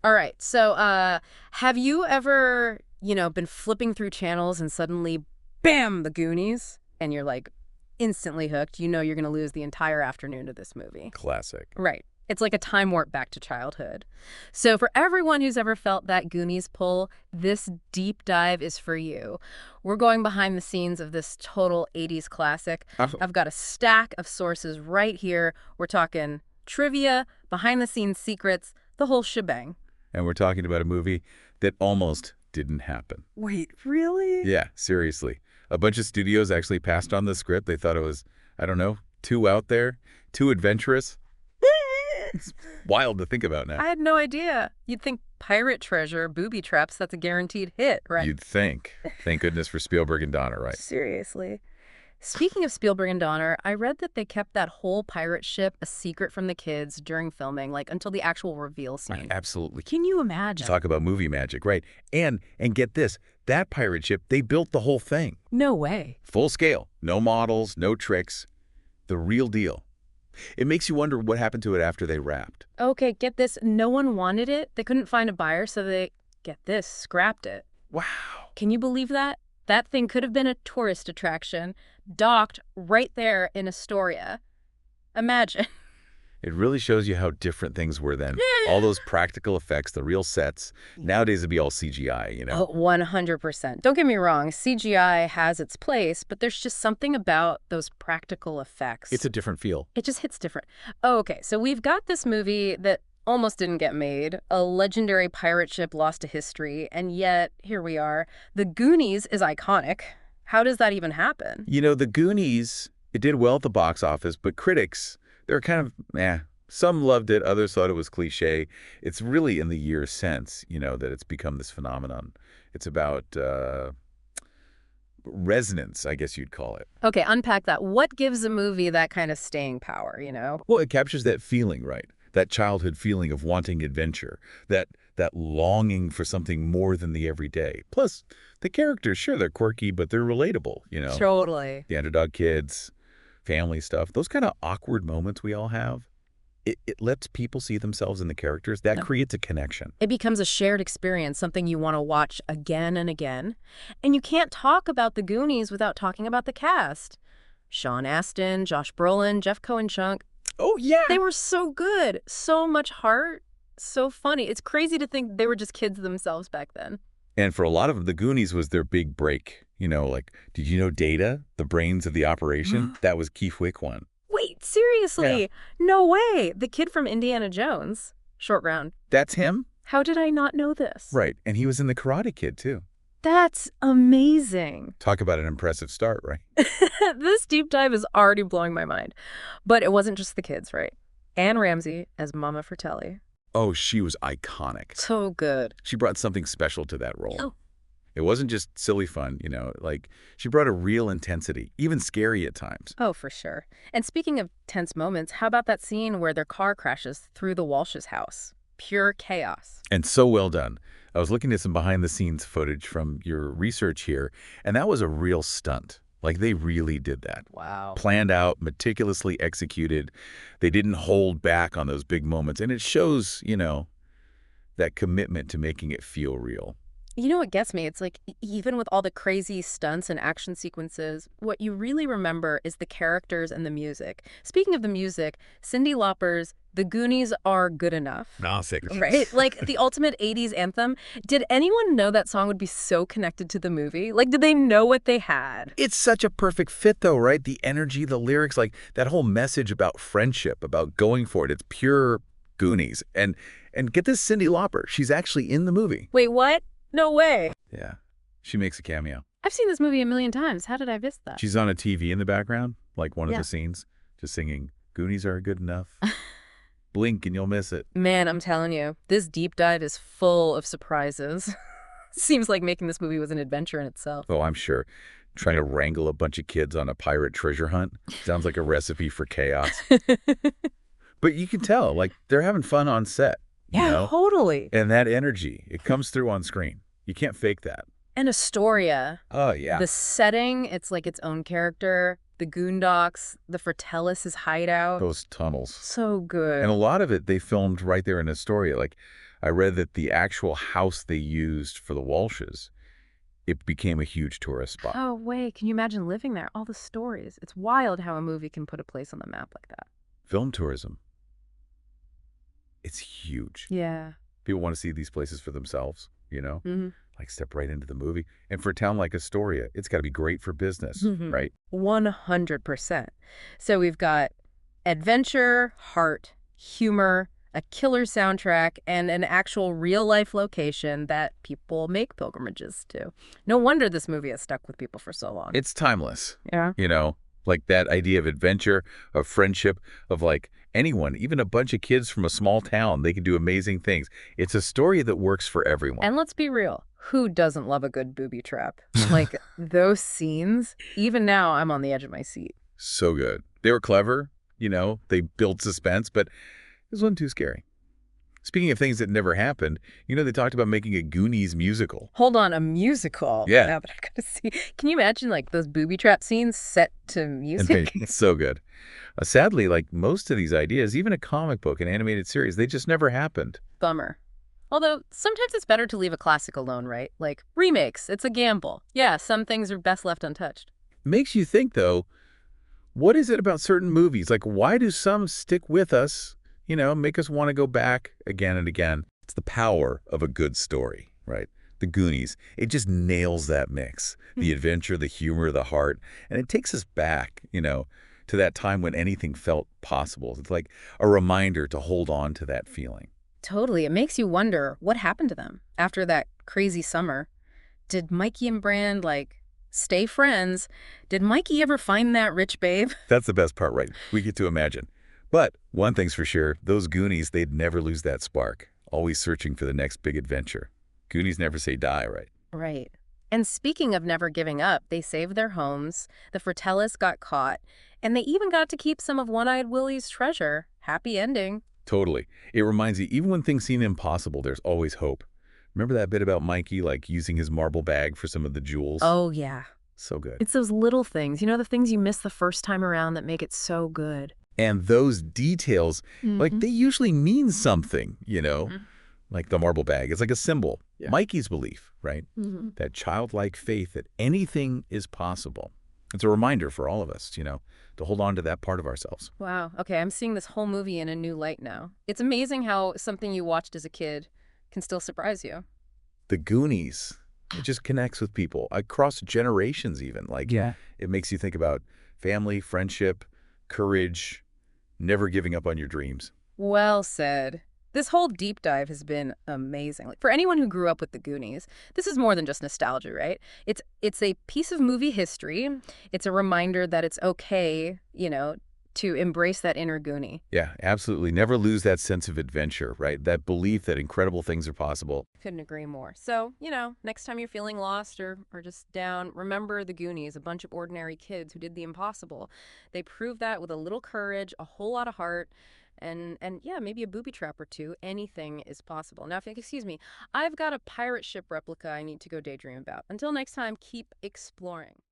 All right. So, have you ever, been flipping through channels and suddenly, bam, the Goonies, and you're like instantly hooked? You know you're going to lose the entire afternoon to this movie. Classic. Right. It's like a time warp back to childhood. So, for everyone who's ever felt that Goonies pull, this deep dive is for you. We're going behind the scenes of this total 80s classic. Oh. I've got a stack of sources right here. We're talking trivia, behind the scenes secrets, the whole shebang. And we're talking about a movie that almost didn't happen. Wait, really? Yeah, seriously. A bunch of studios actually passed on the script. They thought it was, I don't know, too out there, too adventurous. It's wild to think about now. I had no idea. You'd think pirate treasure, booby traps, that's a guaranteed hit, right? You'd think. Thank goodness for Spielberg and Donner, right? Seriously. Speaking of Spielberg and Donner, I read that they kept that whole pirate ship a secret from the kids during filming, like until the actual reveal scene. Absolutely. Can you imagine? Talk about movie magic, right? And get this, that pirate ship, they built the whole thing. No way. Full scale. No models, no tricks. The real deal. It makes you wonder what happened to it after they wrapped. Okay, get this. No one wanted it. They couldn't find a buyer, so they, get this, scrapped it. Wow. Can you believe that? That thing could have been a tourist attraction, docked right there in Astoria. Imagine. It really shows you how different things were then. All those practical effects, the real sets. Nowadays it'd be all CGI, you know? Oh, 100%. Don't get me wrong, CGI has its place, but there's just something about those practical effects. It's a different feel. It just hits different. Oh, okay, so we've got this movie that almost didn't get made, a legendary pirate ship lost to history, and yet, here we are. The Goonies is iconic. How does that even happen? You know, the Goonies, it did well at the box office, but critics, they're kind of, Some loved it, others thought it was cliche. It's really in the years since, that it's become this phenomenon. It's about resonance, I guess you'd call it. Okay, unpack that. What gives a movie that kind of staying power? Well, it captures that feeling, right? That childhood feeling of wanting adventure, that longing for something more than the everyday. Plus, the characters, sure, they're quirky, but they're relatable, Totally. The underdog kids, family stuff, those kind of awkward moments we all have. It lets people see themselves in the characters. That creates a connection. It becomes a shared experience, something you want to watch again and again. And you can't talk about the Goonies without talking about the cast. Sean Astin, Josh Brolin, Jeff Cohen-Chunk. Oh, yeah. They were so good. So much heart. So funny. It's crazy to think they were just kids themselves back then. And for a lot of them, the Goonies was their big break. Did you know Data, the brains of the operation? That was Keith Wick one. Wait, seriously? Yeah. No way. The kid from Indiana Jones. Short Round. That's him? How did I not know this? Right. And he was in The Karate Kid, too. That's amazing. Talk about an impressive start, right? This deep dive is already blowing my mind. But it wasn't just the kids, right? Anne Ramsey as Mama Fratelli. Oh, she was iconic. So good. She brought something special to that role. Oh. It wasn't just silly fun, she brought a real intensity, even scary at times. Oh, for sure. And speaking of tense moments, how about that scene where their car crashes through the Walsh's house? Pure chaos. And so well done. I was looking at some behind-the-scenes footage from your research here, and that was a real stunt. They really did that. Wow. Planned out, meticulously executed. They didn't hold back on those big moments. And it shows, that commitment to making it feel real. You know what gets me? It's like, even with all the crazy stunts and action sequences, what you really remember is the characters and the music. Speaking of the music, Cyndi Lauper's The Goonies Are Good Enough. Right? Like the ultimate 80s anthem. Did anyone know that song would be so connected to the movie? Did they know what they had? It's such a perfect fit, though, right? The energy, the lyrics, that whole message about friendship, about going for it. It's pure Goonies. And get this, Cyndi Lauper. She's actually in the movie. Wait, what? No way. Yeah. She makes a cameo. I've seen this movie a million times. How did I miss that? She's on a TV in the background, one of the scenes, just singing, Goonies are good enough. Blink and you'll miss it. Man, I'm telling you, this deep dive is full of surprises. Seems like making this movie was an adventure in itself. Oh, I'm sure. Trying to wrangle a bunch of kids on a pirate treasure hunt sounds like a recipe for chaos. But you can tell, they're having fun on set. Yeah, totally. And that energy, it comes through on screen. You can't fake that. And Astoria. Oh, yeah. The setting, it's like its own character. The Goondocks, the Fratellis' hideout. Those tunnels. So good. And a lot of it they filmed right there in Astoria. I read that the actual house they used for the Walshes, it became a huge tourist spot. Oh, wait, can you imagine living there? All the stories. It's wild how a movie can put a place on the map like that. Film tourism, it's huge. Yeah. People want to see these places for themselves, Hmm. like step right into the movie. And for a town like Astoria, it's got to be great for business, right? 100%. So we've got adventure, heart, humor, a killer soundtrack, and an actual real-life location that people make pilgrimages to. No wonder this movie has stuck with people for so long. It's timeless, Yeah. you know, like that idea of adventure, of friendship, of like anyone, even a bunch of kids from a small town, they can do amazing things. It's a story that works for everyone. And let's be real, who doesn't love a good booby trap? Like, those scenes, even now, I'm on the edge of my seat. So good. They were clever, they built suspense, but this wasn't too scary. Speaking of things that never happened, they talked about making a Goonies musical. Hold on, a musical? Yeah. Now that I've got to see. Can you imagine, like, those booby trap scenes set to And music? it's so good. Sadly, like most of these ideas, even a comic book, an animated series, they just never happened. Bummer. Although, sometimes it's better to leave a classic alone, right? Like, remakes, it's a gamble. Yeah, some things are best left untouched. Makes you think, though, what is it about certain movies? Like, why do some stick with us, make us want to go back again and again? It's the power of a good story, right? The Goonies, it just nails that mix. The adventure, the humor, the heart. And it takes us back, to that time when anything felt possible. It's like a reminder to hold on to that feeling. Totally. It makes you wonder what happened to them after that crazy summer. Did Mikey and Brand, like, stay friends? Did Mikey ever find that rich babe? That's the best part, right? We get to imagine. But one thing's for sure, those Goonies, they'd never lose that spark, always searching for the next big adventure. Goonies never say die, right? Right. And speaking of never giving up, they saved their homes, the Fratellis got caught, and they even got to keep some of One-Eyed Willie's treasure. Happy ending. Totally. It reminds you, even when things seem impossible, there's always hope. Remember that bit about Mikey, like using his marble bag for some of the jewels? Oh, yeah. So good. It's those little things, the things you miss the first time around that make it so good. And those details, like they usually mean something, Like the marble bag. It's like a symbol. Yeah. Mikey's belief, right? That childlike faith that anything is possible. It's a reminder for all of us, to hold on to that part of ourselves. Wow. Okay, I'm seeing this whole movie in a new light now. It's amazing how something you watched as a kid can still surprise you. The Goonies, it just connects with people across generations even. Like, Yeah. it makes you think about family, friendship, courage, never giving up on your dreams. Well said. This whole deep dive has been amazing. Like, for anyone who grew up with the Goonies, this is more than just nostalgia, right? It's a piece of movie history. It's a reminder that it's okay, to embrace that inner Goonie. Yeah, absolutely. Never lose that sense of adventure, right? That belief that incredible things are possible. Couldn't agree more. So, next time you're feeling lost or just down, remember the Goonies, a bunch of ordinary kids who did the impossible. They proved that with a little courage, a whole lot of heart, and yeah, maybe a booby trap or two. Anything is possible. Now, excuse me, I've got a pirate ship replica I need to go daydream about. Until next time, keep exploring.